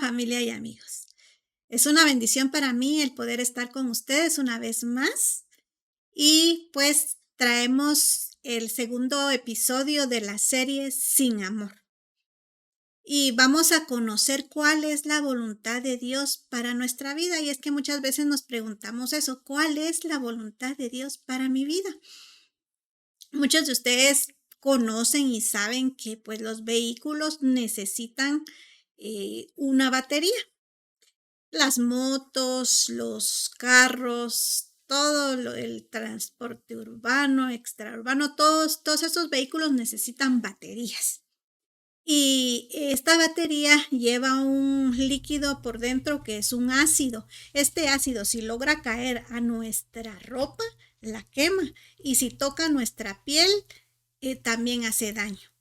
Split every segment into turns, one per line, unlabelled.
familia y amigos. Es una bendición para mí el poder estar con ustedes una vez más y pues traemos el segundo episodio de la serie Sin Amor. Y vamos a conocer cuál es la voluntad de Dios para nuestra vida. Y es que muchas veces nos preguntamos eso, ¿cuál es la voluntad de Dios para mi vida? Muchos de ustedes conocen y saben que pues los vehículos necesitan una batería. Las motos, los carros, el transporte urbano, extraurbano, todos esos vehículos necesitan baterías. Y esta batería lleva un líquido por dentro que es un ácido. Este ácido, si logra caer a nuestra ropa, la quema. Y si toca nuestra piel, también hace daño.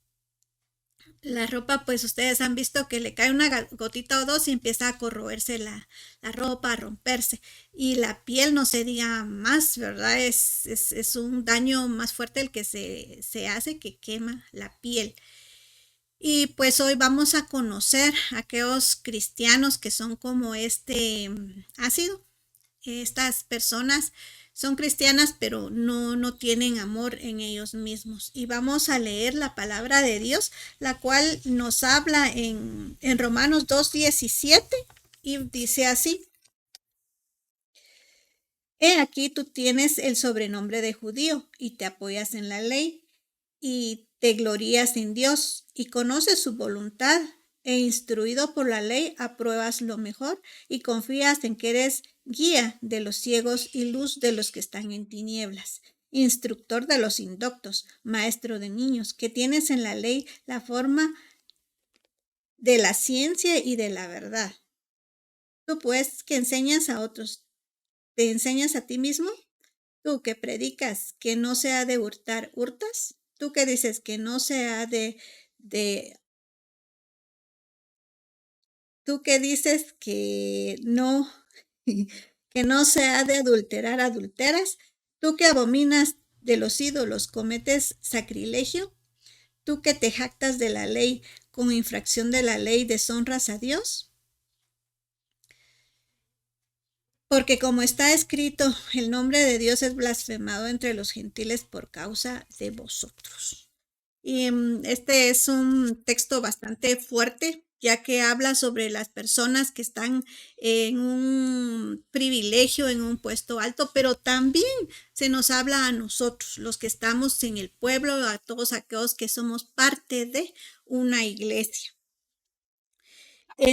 La ropa, pues ustedes han visto que le cae una gotita o dos y empieza a corroerse la ropa, a romperse. Y la piel no se diga más, ¿verdad? Es un daño más fuerte el que se hace, que quema la piel. Y pues hoy vamos a conocer a aquellos cristianos que son como este ácido. Estas personas son cristianas, pero no tienen amor en ellos mismos. Y vamos a leer la palabra de Dios, la cual nos habla en Romanos 2:17 y dice así: He aquí tú tienes el sobrenombre de judío y te apoyas en la ley y te glorías en Dios y conoces su voluntad e instruido por la ley apruebas lo mejor y confías en que eres guía de los ciegos y luz de los que están en tinieblas, instructor de los indoctos, maestro de niños, que tienes en la ley la forma de la ciencia y de la verdad. Tú pues que enseñas a otros, ¿te enseñas a ti mismo? Tú que predicas que no se ha de hurtar, ¿hurtas? Tú que dices que no se ha tú que dices que no se ha de adulterar, adulteras. Tú que abominas de los ídolos, cometes sacrilegio. Tú que te jactas de la ley, con infracción de la ley deshonras a Dios. Porque como está escrito, el nombre de Dios es blasfemado entre los gentiles por causa de vosotros. Y este es un texto bastante fuerte, ya que habla sobre las personas que están en un privilegio, en un puesto alto, pero también se nos habla a nosotros, los que estamos en el pueblo, a todos aquellos que somos parte de una iglesia.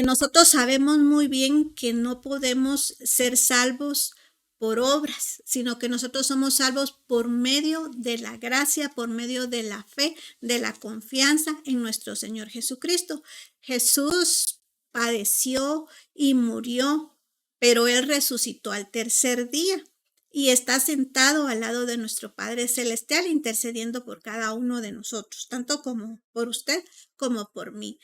Nosotros sabemos muy bien que no podemos ser salvos por obras, sino que nosotros somos salvos por medio de la gracia, por medio de la fe, de la confianza en nuestro Señor Jesucristo. Jesús padeció y murió, pero Él resucitó al tercer día y está sentado al lado de nuestro Padre Celestial, intercediendo por cada uno de nosotros, tanto como por usted como por mí.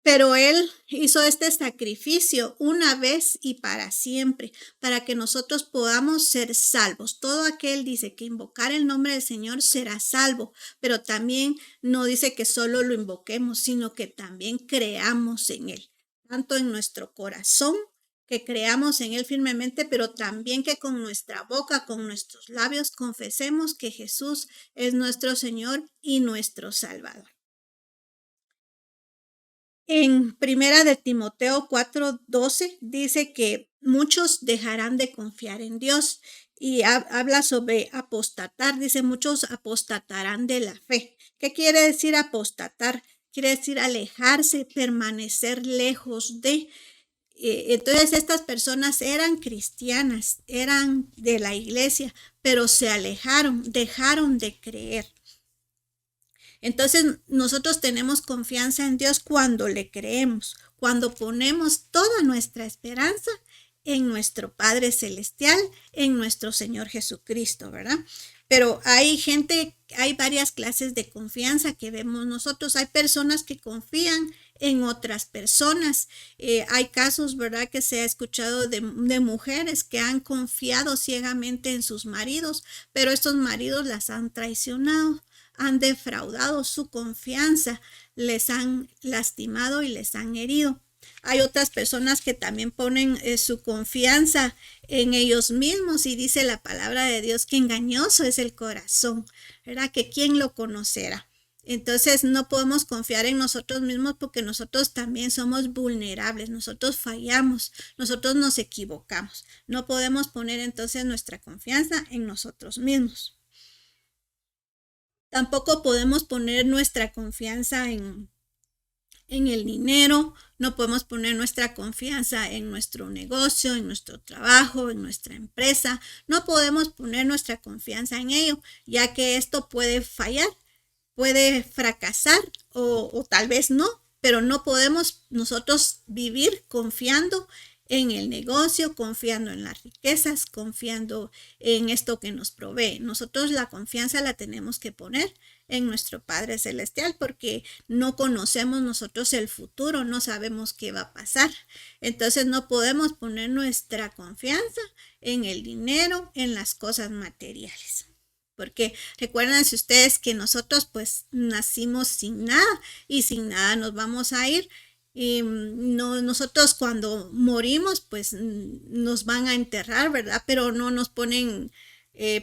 Pero Él hizo este sacrificio una vez y para siempre, para que nosotros podamos ser salvos. Todo aquel dice que invocar el nombre del Señor será salvo, pero también no dice que solo lo invoquemos, sino que también creamos en Él, tanto en nuestro corazón, que creamos en Él firmemente, pero también que con nuestra boca, con nuestros labios, confesemos que Jesús es nuestro Señor y nuestro Salvador. En Primera de Timoteo 4:12 dice que muchos dejarán de confiar en Dios y habla sobre apostatar. Dice, muchos apostatarán de la fe. ¿Qué quiere decir apostatar? Quiere decir alejarse, permanecer lejos de. Entonces estas personas eran cristianas, eran de la iglesia, pero se alejaron, dejaron de creer. Entonces nosotros tenemos confianza en Dios cuando le creemos, cuando ponemos toda nuestra esperanza en nuestro Padre Celestial, en nuestro Señor Jesucristo, ¿verdad? Pero hay varias clases de confianza que vemos nosotros. Hay personas que confían en otras personas. Hay casos, ¿verdad?, que se ha escuchado de mujeres que han confiado ciegamente en sus maridos, pero estos maridos las han traicionado, han defraudado su confianza, les han lastimado y les han herido. Hay otras personas que también ponen su confianza en ellos mismos y dice la palabra de Dios que engañoso es el corazón, ¿verdad? Que quién lo conocerá. Entonces no podemos confiar en nosotros mismos porque nosotros también somos vulnerables, nosotros fallamos, nosotros nos equivocamos. No podemos poner entonces nuestra confianza en nosotros mismos. Tampoco podemos poner nuestra confianza en el dinero, no podemos poner nuestra confianza en nuestro negocio, en nuestro trabajo, en nuestra empresa. No podemos poner nuestra confianza en ello, ya que esto puede fallar, puede fracasar o tal vez no, pero no podemos nosotros vivir confiando en el negocio, confiando en las riquezas, confiando en esto que nos provee. Nosotros la confianza la tenemos que poner en nuestro Padre Celestial porque no conocemos nosotros el futuro, no sabemos qué va a pasar. Entonces no podemos poner nuestra confianza en el dinero, en las cosas materiales. Porque recuérdense ustedes que nosotros pues nacimos sin nada y sin nada nos vamos a ir. Y nosotros cuando morimos pues nos van a enterrar, ¿verdad? Pero no nos ponen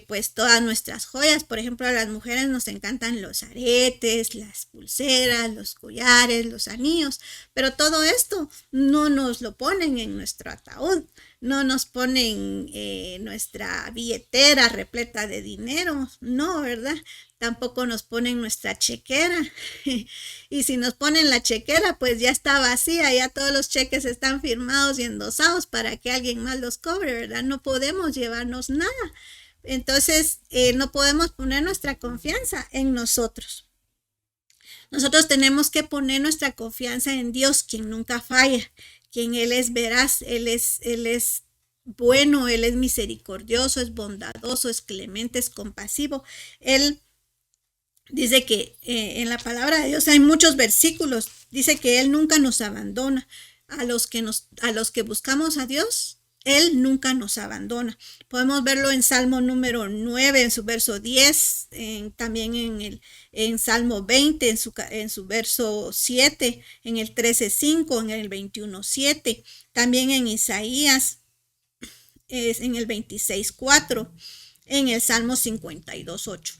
pues todas nuestras joyas. Por ejemplo, a las mujeres nos encantan los aretes, las pulseras, los collares, los anillos, pero todo esto no nos lo ponen en nuestro ataúd, no nos ponen nuestra billetera repleta de dinero, no, ¿verdad? Tampoco nos ponen nuestra chequera. Y si nos ponen la chequera, pues ya está vacía, ya todos los cheques están firmados y endosados para que alguien más los cobre, ¿verdad? No podemos llevarnos nada. Entonces, no podemos poner nuestra confianza en nosotros. Nosotros tenemos que poner nuestra confianza en Dios, quien nunca falla, quien Él es veraz, Él es bueno, Él es misericordioso, es bondadoso, es clemente, es compasivo. Él dice que en la palabra de Dios hay muchos versículos, dice que Él nunca nos abandona. A los que buscamos a Dios, Él nunca nos abandona. Podemos verlo en Salmo número 9, en su verso 10, también en Salmo 20, en su verso 7, en el 13:5, en el 21:7, también en Isaías, en el 26:4, en el Salmo 52:8.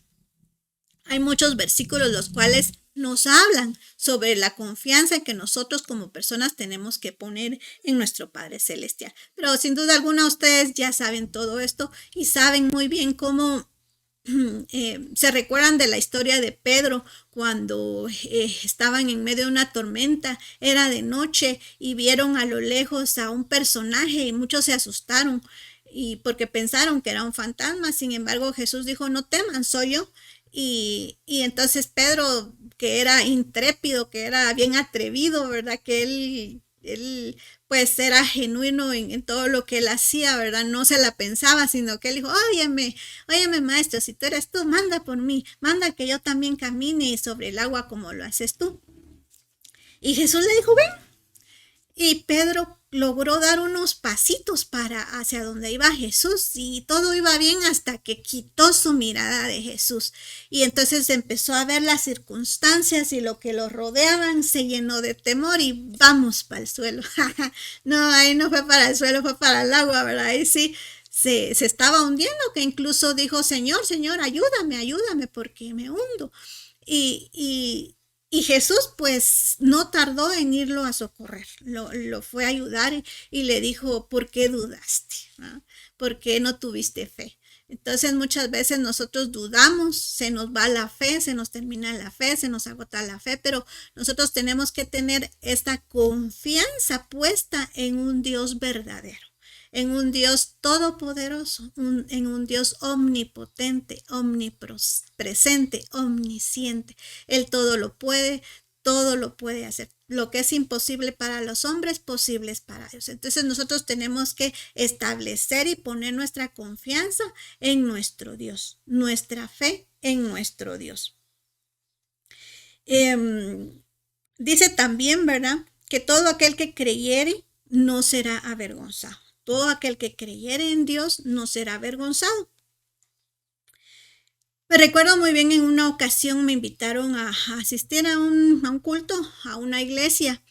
Hay muchos versículos los cuales nos hablan sobre la confianza que nosotros como personas tenemos que poner en nuestro Padre Celestial. Pero sin duda alguna ustedes ya saben todo esto y saben muy bien cómo se recuerdan de la historia de Pedro cuando estaban en medio de una tormenta, era de noche y vieron a lo lejos a un personaje y muchos se asustaron y porque pensaron que era un fantasma. Sin embargo, Jesús dijo, no teman, soy yo. Y entonces Pedro, que era intrépido, que era bien atrevido, ¿verdad? Que él pues era genuino en todo lo que él hacía, ¿verdad? No se la pensaba, sino que él dijo, óyeme maestro, si tú eres tú, manda por mí, manda que yo también camine sobre el agua como lo haces tú. Y Jesús le dijo, ven. Y Pedro logró dar unos pasitos para hacia donde iba Jesús y todo iba bien hasta que quitó su mirada de Jesús. Y entonces empezó a ver las circunstancias y lo que lo rodeaban, se llenó de temor y vamos para el suelo. No, ahí no fue para el suelo, fue para el agua, ¿verdad? Ahí sí se estaba hundiendo, que incluso dijo, Señor, ayúdame, porque me hundo. Y Jesús pues no tardó en irlo a socorrer, lo fue a ayudar y le dijo, ¿por qué dudaste? ¿No? ¿Por qué no tuviste fe? Entonces muchas veces nosotros dudamos, se nos va la fe, se nos termina la fe, se nos agota la fe, pero nosotros tenemos que tener esta confianza puesta en un Dios verdadero, en un Dios todopoderoso, en un Dios omnipotente, omnipresente, omnisciente. Él todo lo puede hacer. Lo que es imposible para los hombres, posible es para Dios. Entonces nosotros tenemos que establecer y poner nuestra confianza en nuestro Dios, nuestra fe en nuestro Dios. Dice también, ¿verdad? Que todo aquel que creyere no será avergonzado. Todo aquel que creyere en Dios no será avergonzado. Me recuerdo muy bien en una ocasión me invitaron a asistir a un culto, a una iglesia.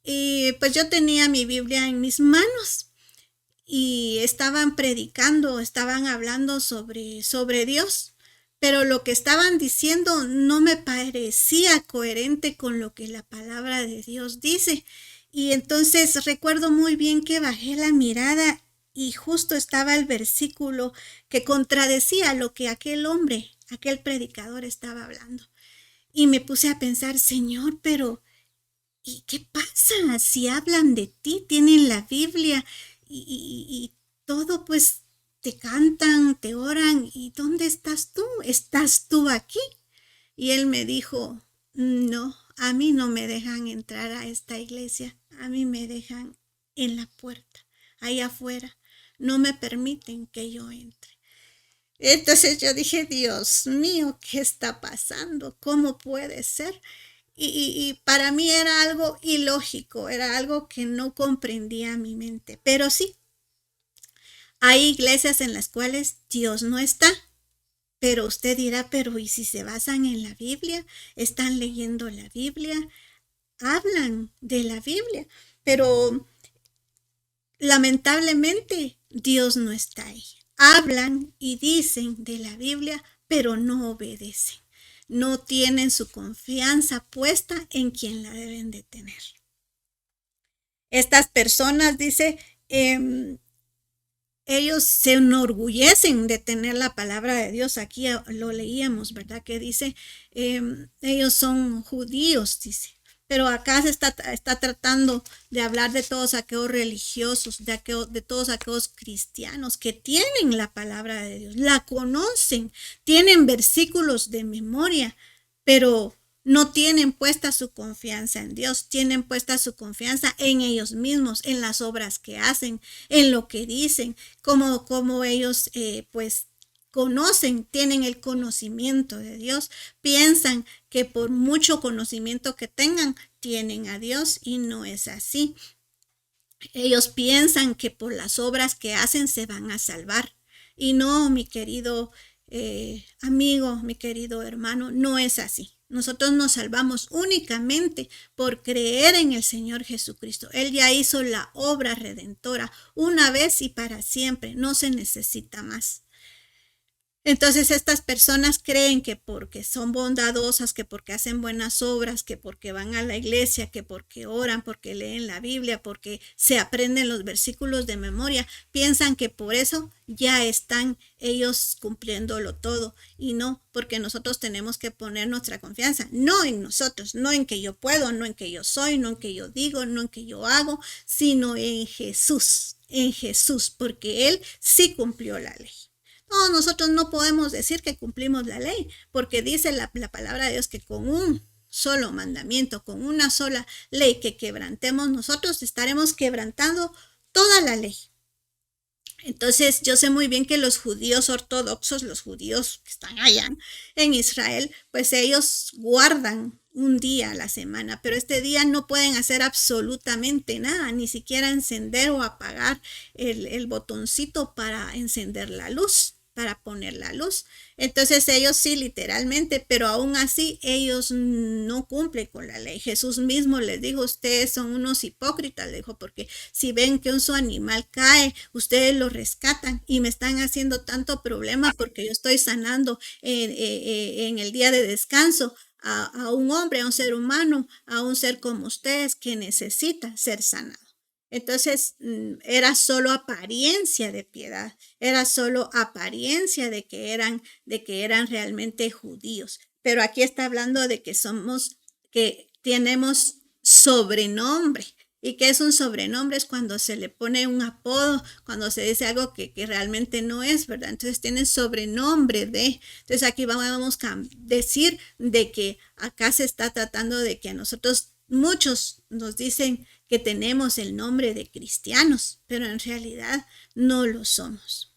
Y pues yo tenía mi Biblia en mis manos y estaban predicando, estaban hablando sobre Dios, pero lo que estaban diciendo no me parecía coherente con lo que la palabra de Dios dice. Y entonces recuerdo muy bien que bajé la mirada y justo estaba el versículo que contradecía lo que aquel hombre, aquel predicador estaba hablando. Y me puse a pensar, Señor, pero ¿y qué pasa? Si hablan de ti, tienen la Biblia y todo, pues te cantan, te oran. ¿Y dónde estás tú? ¿Estás tú aquí? Y él me dijo, no, a mí no me dejan entrar a esta iglesia, a mí me dejan en la puerta, ahí afuera, no me permiten que yo entre. Entonces yo dije, Dios mío, ¿qué está pasando? ¿Cómo puede ser? Y para mí era algo ilógico, era algo que no comprendía mi mente. Pero sí, hay iglesias en las cuales Dios no está. Pero usted dirá, pero ¿y si se basan en la Biblia? ¿Están leyendo la Biblia? Hablan de la Biblia. Pero lamentablemente Dios no está ahí. Hablan y dicen de la Biblia, pero no obedecen. No tienen su confianza puesta en quien la deben de tener. Estas personas, dice, ellos se enorgullecen de tener la palabra de Dios. Aquí lo leíamos, ¿verdad? Que dice, ellos son judíos, dice. Pero acá se está tratando de hablar de todos aquellos religiosos, de todos aquellos cristianos que tienen la palabra de Dios, la conocen, tienen versículos de memoria, pero no tienen puesta su confianza en Dios, tienen puesta su confianza en ellos mismos, en las obras que hacen, en lo que dicen, como ellos pues conocen, tienen el conocimiento de Dios, piensan que por mucho conocimiento que tengan, tienen a Dios y no es así. Ellos piensan que por las obras que hacen se van a salvar. Y no, mi querido amigo, mi querido hermano, no es así. Nosotros nos salvamos únicamente por creer en el Señor Jesucristo. Él ya hizo la obra redentora una vez y para siempre. No se necesita más. Entonces estas personas creen que porque son bondadosas, que porque hacen buenas obras, que porque van a la iglesia, que porque oran, porque leen la Biblia, porque se aprenden los versículos de memoria, piensan que por eso ya están ellos cumpliéndolo todo. Y no, porque nosotros tenemos que poner nuestra confianza, no en nosotros, no en que yo puedo, no en que yo soy, no en que yo digo, no en que yo hago, sino en Jesús, porque Él sí cumplió la ley. No, nosotros no podemos decir que cumplimos la ley, porque dice la palabra de Dios que con un solo mandamiento, con una sola ley que quebrantemos, nosotros estaremos quebrantando toda la ley. Entonces yo sé muy bien que los judíos ortodoxos, los judíos que están allá en Israel, pues ellos guardan un día a la semana, pero este día no pueden hacer absolutamente nada, ni siquiera encender o apagar el botoncito para encender la luz, para poner la luz. Entonces ellos sí, literalmente, pero aún así ellos no cumplen con la ley. Jesús mismo les dijo, ustedes son unos hipócritas, le dijo, porque si ven que su animal cae, ustedes lo rescatan y me están haciendo tanto problema porque yo estoy sanando en el día de descanso a un hombre, a un ser humano, a un ser como ustedes que necesita ser sanado. Entonces era solo apariencia de piedad, era solo apariencia de que eran realmente judíos. Pero aquí está hablando de que tenemos sobrenombre. ¿Y qué es un sobrenombre? Es cuando se le pone un apodo, cuando se dice algo que realmente no es, ¿verdad? Entonces tienen sobrenombre de. Entonces aquí vamos a decir de que acá se está tratando de que a nosotros muchos nos dicen que tenemos el nombre de cristianos, pero en realidad no lo somos.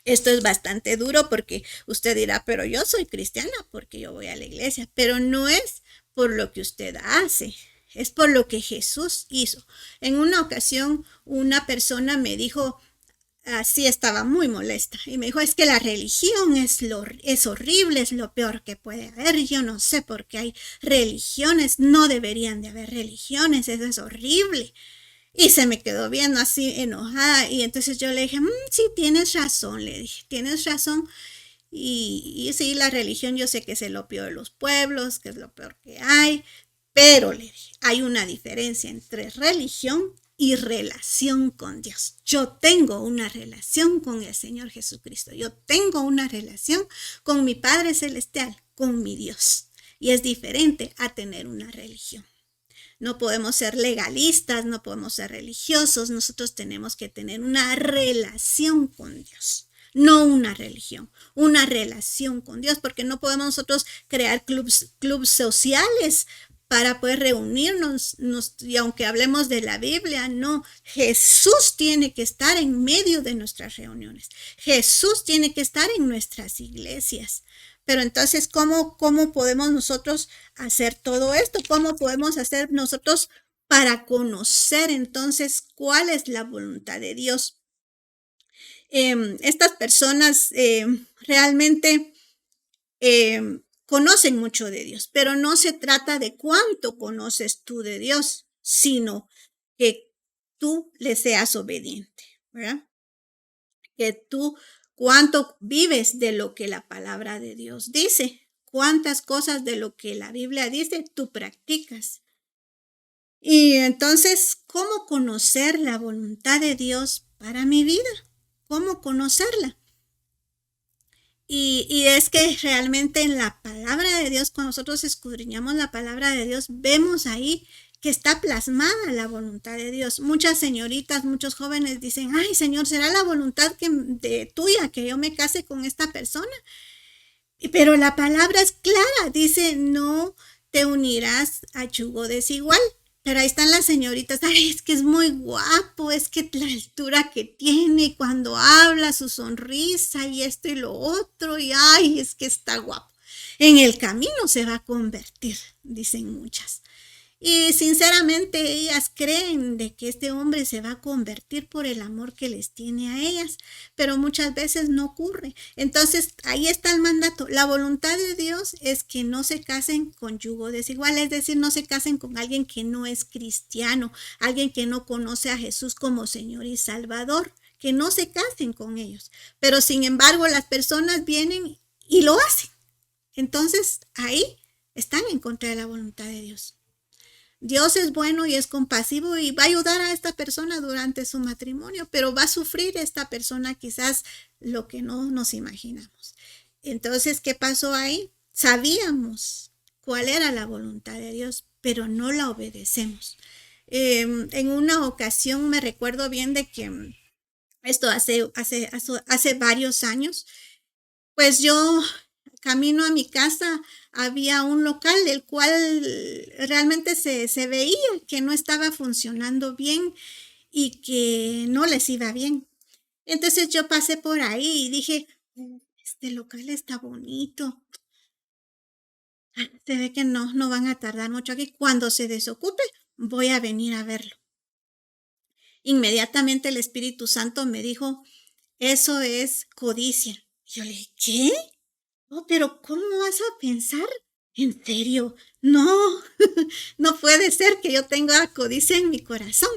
Esto es bastante duro porque usted dirá, pero yo soy cristiana porque yo voy a la iglesia, pero no es por lo que usted hace, es por lo que Jesús hizo. En una ocasión una persona me dijo, así estaba muy molesta y me dijo, es que la religión es horrible, es lo peor que puede haber, yo no sé por qué hay religiones, no deberían de haber religiones, eso es horrible. Y se me quedó viendo así enojada y entonces yo le dije, sí, tienes razón, le dije, tienes razón. Y sí, la religión yo sé que es lo peor de los pueblos, que es lo peor que hay, pero le dije, hay una diferencia entre religión y relación con Dios. Yo tengo una relación con el Señor Jesucristo. Yo tengo una relación con mi Padre Celestial, con mi Dios. Y es diferente a tener una religión. No podemos ser legalistas, no podemos ser religiosos. Nosotros tenemos que tener una relación con Dios. No una religión, una relación con Dios, porque no podemos nosotros crear clubs sociales para poder reunirnos, y aunque hablemos de la Biblia, no, Jesús tiene que estar en medio de nuestras reuniones, Jesús tiene que estar en nuestras iglesias. Pero entonces, ¿cómo podemos nosotros hacer todo esto? ¿Cómo podemos hacer nosotros para conocer entonces cuál es la voluntad de Dios? Estas personas realmente conocen mucho de Dios, pero no se trata de cuánto conoces tú de Dios, sino que tú le seas obediente, ¿verdad? Que tú cuánto vives de lo que la palabra de Dios dice, cuántas cosas de lo que la Biblia dice tú practicas. Y entonces, ¿cómo conocer la voluntad de Dios para mi vida? ¿Cómo conocerla? Y es que realmente en la palabra de Dios, cuando nosotros escudriñamos la palabra de Dios, vemos ahí que está plasmada la voluntad de Dios. Muchas señoritas, muchos jóvenes dicen, ay Señor, ¿será la voluntad tuya que yo me case con esta persona? Pero la palabra es clara, dice, no te unirás a yugo desigual. Pero ahí están las señoritas, ay, es que es muy guapo, es que la altura que tiene cuando habla, su sonrisa y esto y lo otro, y ay, es que está guapo. En el camino se va a convertir, dicen muchas. Y sinceramente ellas creen de que este hombre se va a convertir por el amor que les tiene a ellas, pero muchas veces no ocurre. Entonces ahí está el mandato. La voluntad de Dios es que no se casen con yugo desigual, es decir, no se casen con alguien que no es cristiano, alguien que no conoce a Jesús como Señor y Salvador, que no se casen con ellos. Pero sin embargo las personas vienen y lo hacen. Entonces ahí están en contra de la voluntad de Dios. Dios es bueno y es compasivo y va a ayudar a esta persona durante su matrimonio, pero va a sufrir esta persona quizás lo que no nos imaginamos. Entonces, ¿qué pasó ahí? Sabíamos cuál era la voluntad de Dios, pero no la obedecemos. En una ocasión me recuerdo bien de que esto hace varios años, pues yo camino a mi casa, había un local del cual realmente se veía que no estaba funcionando bien y que no les iba bien. Entonces yo pasé por ahí y dije, este local está bonito. Se ve que no van a tardar mucho aquí. Cuando se desocupe, voy a venir a verlo. Inmediatamente el Espíritu Santo me dijo, eso es codicia. Y yo le dije, ¿qué? Oh, pero ¿cómo vas a pensar? ¿En serio? No, no puede ser que yo tenga codicia en mi corazón.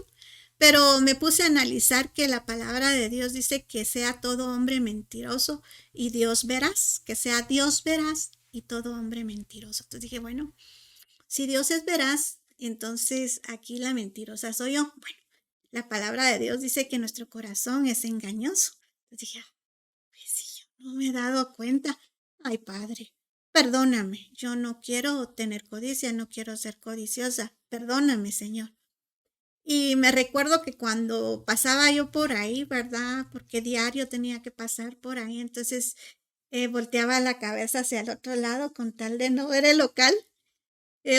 Pero me puse a analizar que la palabra de Dios dice que sea todo hombre mentiroso y Dios veraz, que sea Dios veraz y todo hombre mentiroso. Entonces dije, bueno, si Dios es veraz, entonces aquí la mentirosa soy yo. Bueno, la palabra de Dios dice que nuestro corazón es engañoso. Entonces dije, pues sí, yo no me he dado cuenta. Ay, Padre, perdóname, yo no quiero tener codicia, no quiero ser codiciosa. Perdóname, Señor. Y me recuerdo que cuando pasaba yo por ahí, ¿verdad? Porque diario tenía que pasar por ahí, entonces volteaba la cabeza hacia el otro lado con tal de no ver el local.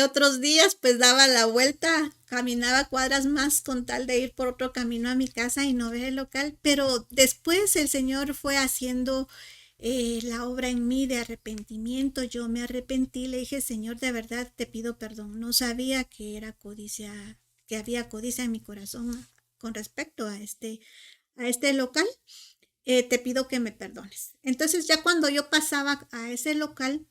Otros días pues daba la vuelta, caminaba cuadras más con tal de ir por otro camino a mi casa y no ver el local, pero después el Señor fue haciendo la obra en mí de arrepentimiento. Yo me arrepentí, le dije, Señor, de verdad te pido perdón, no sabía que era codicia, que había codicia en mi corazón con respecto a este local, te pido que me perdones. Entonces ya cuando yo pasaba a ese local,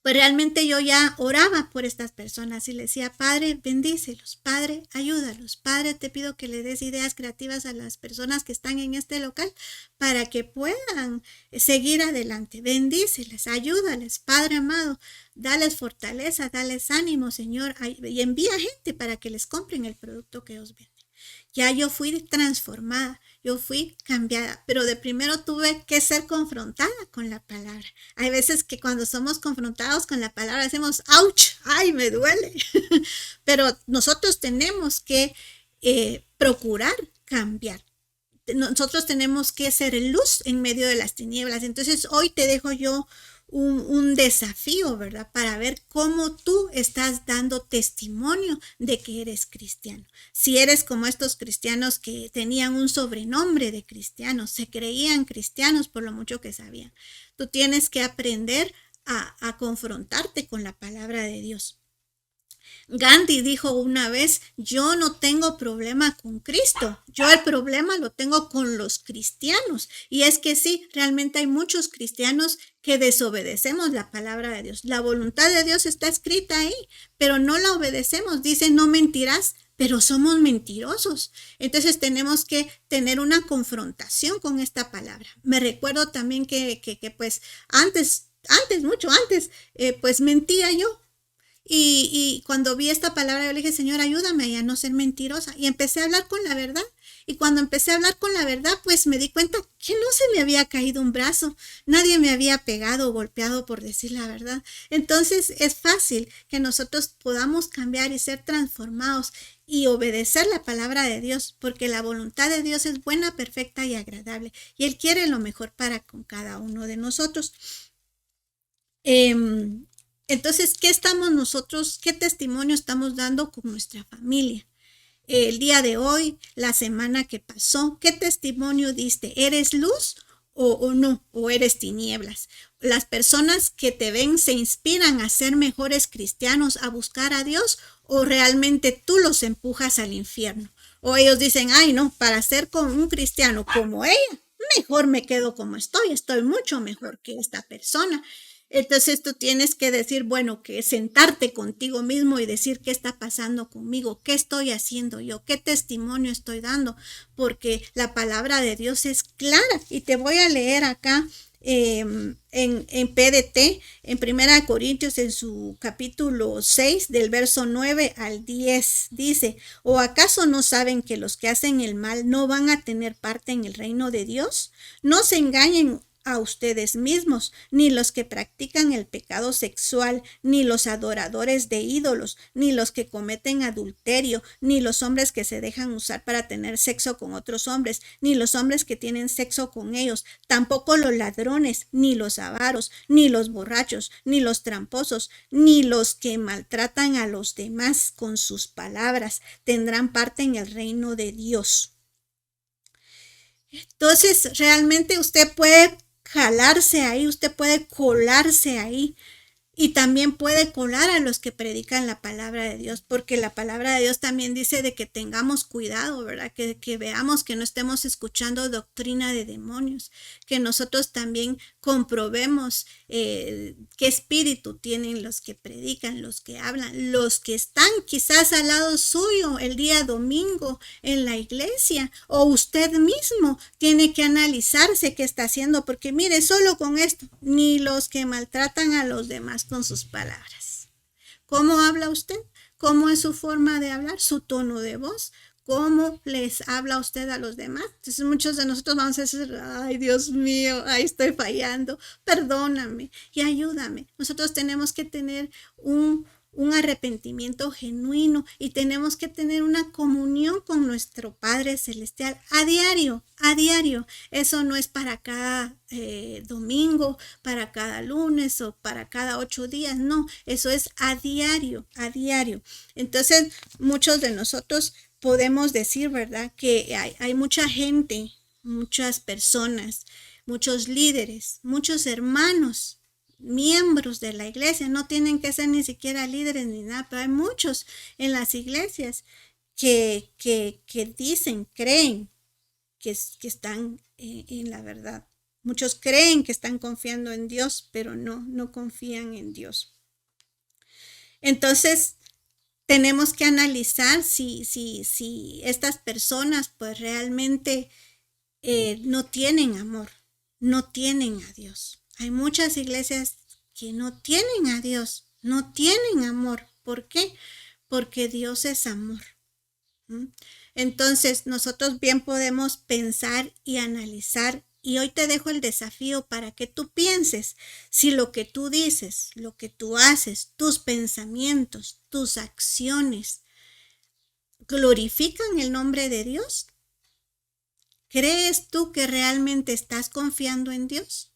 pues realmente yo ya oraba por estas personas y le decía, Padre, bendícelos, Padre, ayúdalos, Padre, te pido que le des ideas creativas a las personas que están en este local para que puedan seguir adelante. Bendíceles, ayúdales, Padre amado, dales fortaleza, dales ánimo, Señor, y envía gente para que les compren el producto que ellos venden. Ya yo fui transformada, yo fui cambiada, pero de primero tuve que ser confrontada con la palabra. Hay veces que cuando somos confrontados con la palabra decimos, ¡ouch! ¡Ay, me duele! Pero nosotros tenemos que procurar cambiar. Nosotros tenemos que ser luz en medio de las tinieblas. Entonces hoy te dejo yo un desafío, ¿verdad? Para ver cómo tú estás dando testimonio de que eres cristiano. Si eres como estos cristianos que tenían un sobrenombre de cristianos, se creían cristianos por lo mucho que sabían. Tú tienes que aprender a confrontarte con la palabra de Dios. Gandhi dijo una vez, yo no tengo problema con Cristo, yo el problema lo tengo con los cristianos. Y es que sí, realmente hay muchos cristianos que desobedecemos la palabra de Dios. La voluntad de Dios está escrita ahí, pero no la obedecemos. Dice, no mentirás, pero somos mentirosos. Entonces tenemos que tener una confrontación con esta palabra. Me recuerdo también que pues mucho antes, pues mentía yo. Y cuando vi esta palabra, yo le dije, Señor, ayúdame a no ser mentirosa. Y empecé a hablar con la verdad. Y cuando empecé a hablar con la verdad, pues me di cuenta que no se me había caído un brazo. Nadie me había pegado o golpeado por decir la verdad. Entonces es fácil que nosotros podamos cambiar y ser transformados y obedecer la palabra de Dios, porque la voluntad de Dios es buena, perfecta y agradable. Y Él quiere lo mejor para con cada uno de nosotros. Entonces, ¿qué estamos nosotros, qué testimonio estamos dando con nuestra familia? El día de hoy, la semana que pasó, ¿qué testimonio diste? ¿Eres luz o no? ¿O eres tinieblas? Las personas que te ven se inspiran a ser mejores cristianos, a buscar a Dios, o realmente tú los empujas al infierno. O ellos dicen, ay no, para ser con un cristiano como ella, mejor me quedo como estoy mucho mejor que esta persona. Entonces tú tienes que decir, bueno, que sentarte contigo mismo y decir qué está pasando conmigo, qué estoy haciendo yo, qué testimonio estoy dando, porque la palabra de Dios es clara. Y te voy a leer acá en PDT, en 1 Corintios, en su capítulo 6, del verso 9 al 10, dice, ¿o acaso no saben que los que hacen el mal no van a tener parte en el reino de Dios? No se engañen a ustedes mismos, ni los que practican el pecado sexual, ni los adoradores de ídolos, ni los que cometen adulterio, ni los hombres que se dejan usar para tener sexo con otros hombres, ni los hombres que tienen sexo con ellos, tampoco los ladrones, ni los avaros, ni los borrachos, ni los tramposos, ni los que maltratan a los demás con sus palabras, tendrán parte en el reino de Dios. Entonces, realmente usted puede jalarse ahí, usted puede colarse ahí y también puede colar a los que predican la palabra de Dios, porque la palabra de Dios también dice de que tengamos cuidado, ¿verdad? Que veamos que no estemos escuchando doctrina de demonios, que nosotros también comprobemos qué espíritu tienen los que predican, los que hablan, los que están quizás al lado suyo el día domingo en la iglesia, o usted mismo tiene que analizarse qué está haciendo, porque mire, solo con esto, ni los que maltratan a los demás con sus palabras. ¿Cómo habla usted? ¿Cómo es su forma de hablar? ¿Su tono de voz? ¿Cómo les habla usted a los demás? Entonces muchos de nosotros vamos a decir, ay Dios mío, ahí estoy fallando, perdóname y ayúdame. Nosotros tenemos que tener un arrepentimiento genuino y tenemos que tener una comunión con nuestro Padre Celestial a diario, a diario. Eso no es para cada domingo, para cada lunes o para cada 8 días, no, eso es a diario, a diario. Entonces, muchos de nosotros podemos decir, ¿verdad?, que hay mucha gente, muchas personas, muchos líderes, muchos hermanos, miembros de la iglesia, no tienen que ser ni siquiera líderes ni nada, pero hay muchos en las iglesias que dicen, creen que están en la verdad. Muchos creen que están confiando en Dios, pero no confían en Dios. Entonces, tenemos que analizar si estas personas pues realmente no tienen amor, no tienen a Dios. Hay muchas iglesias que no tienen a Dios, no tienen amor. ¿Por qué? Porque Dios es amor. Entonces, nosotros bien podemos pensar y analizar, y hoy te dejo el desafío para que tú pienses si lo que tú dices, lo que tú haces, tus pensamientos, tus acciones, glorifican el nombre de Dios. ¿Crees tú que realmente estás confiando en Dios?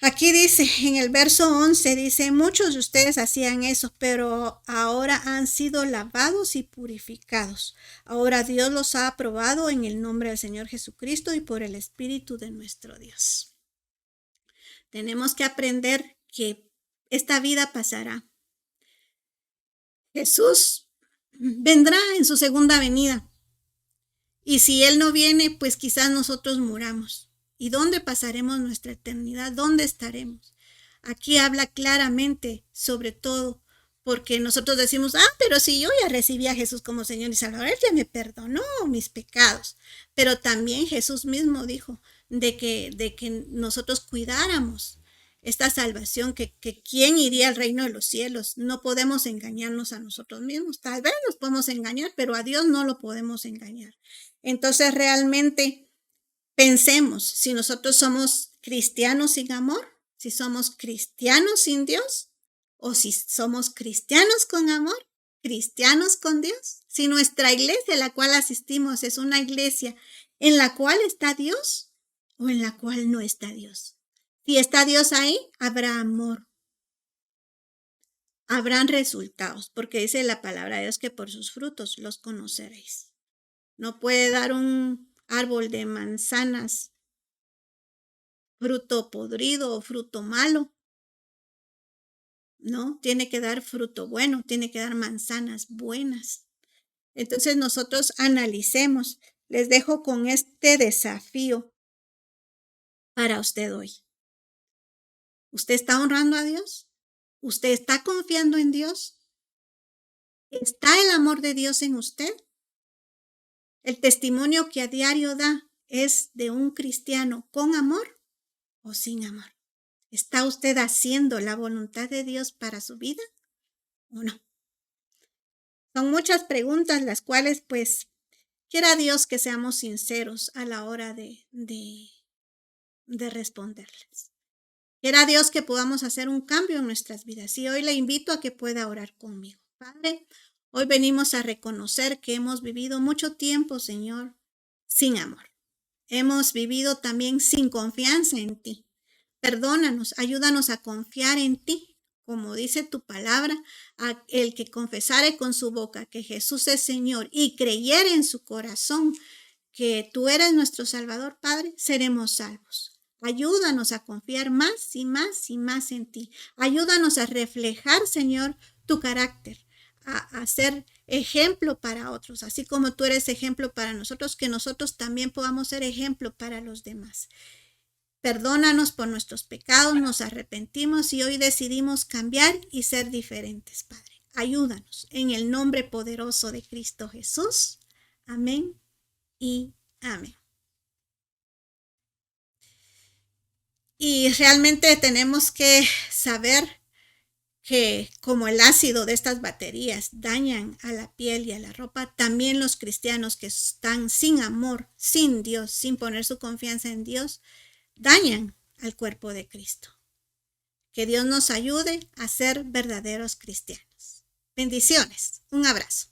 Aquí dice, en el verso 11, dice, muchos de ustedes hacían eso, pero ahora han sido lavados y purificados. Ahora Dios los ha aprobado en el nombre del Señor Jesucristo y por el Espíritu de nuestro Dios. Tenemos que aprender que esta vida pasará. Jesús vendrá en su segunda venida. Y si Él no viene, pues quizás nosotros muramos. ¿Y dónde pasaremos nuestra eternidad? ¿Dónde estaremos? Aquí habla claramente sobre todo, porque nosotros decimos, pero si yo ya recibí a Jesús como Señor y Salvador, Él ya me perdonó mis pecados. Pero también Jesús mismo dijo de que nosotros cuidáramos esta salvación, que quién iría al reino de los cielos. No podemos engañarnos a nosotros mismos. Tal vez nos podemos engañar, pero a Dios no lo podemos engañar. Entonces realmente pensemos si nosotros somos cristianos sin amor, si somos cristianos sin Dios, o si somos cristianos con amor, cristianos con Dios. Si nuestra iglesia a la cual asistimos es una iglesia en la cual está Dios o en la cual no está Dios. Si está Dios ahí, habrá amor. Habrán resultados, porque dice la palabra de Dios que por sus frutos los conoceréis. No puede dar un árbol de manzanas fruto podrido o fruto malo. No, tiene que dar fruto bueno, tiene que dar manzanas buenas. Entonces nosotros analicemos. Les dejo con este desafío para usted hoy. ¿Usted está honrando a Dios? ¿Usted está confiando en Dios? ¿Está el amor de Dios en usted? ¿El testimonio que a diario da es de un cristiano con amor o sin amor? ¿Está usted haciendo la voluntad de Dios para su vida o no? Son muchas preguntas las cuales pues quiera Dios que seamos sinceros a la hora de responderles. Quiera Dios que podamos hacer un cambio en nuestras vidas. Y hoy le invito a que pueda orar conmigo. Padre, hoy venimos a reconocer que hemos vivido mucho tiempo, Señor, sin amor. Hemos vivido también sin confianza en ti. Perdónanos, ayúdanos a confiar en ti. Como dice tu palabra, el que confesare con su boca que Jesús es Señor y creyere en su corazón que tú eres nuestro Salvador, Padre, seremos salvos. Ayúdanos a confiar más y más y más en ti. Ayúdanos a reflejar, Señor, tu carácter, a ser ejemplo para otros, así como tú eres ejemplo para nosotros, que nosotros también podamos ser ejemplo para los demás. Perdónanos por nuestros pecados, nos arrepentimos y hoy decidimos cambiar y ser diferentes, Padre. Ayúdanos en el nombre poderoso de Cristo Jesús. Amén y amén. Y realmente tenemos que saber que como el ácido de estas baterías dañan a la piel y a la ropa, también los cristianos que están sin amor, sin Dios, sin poner su confianza en Dios, dañan al cuerpo de Cristo. Que Dios nos ayude a ser verdaderos cristianos. Bendiciones. Un abrazo.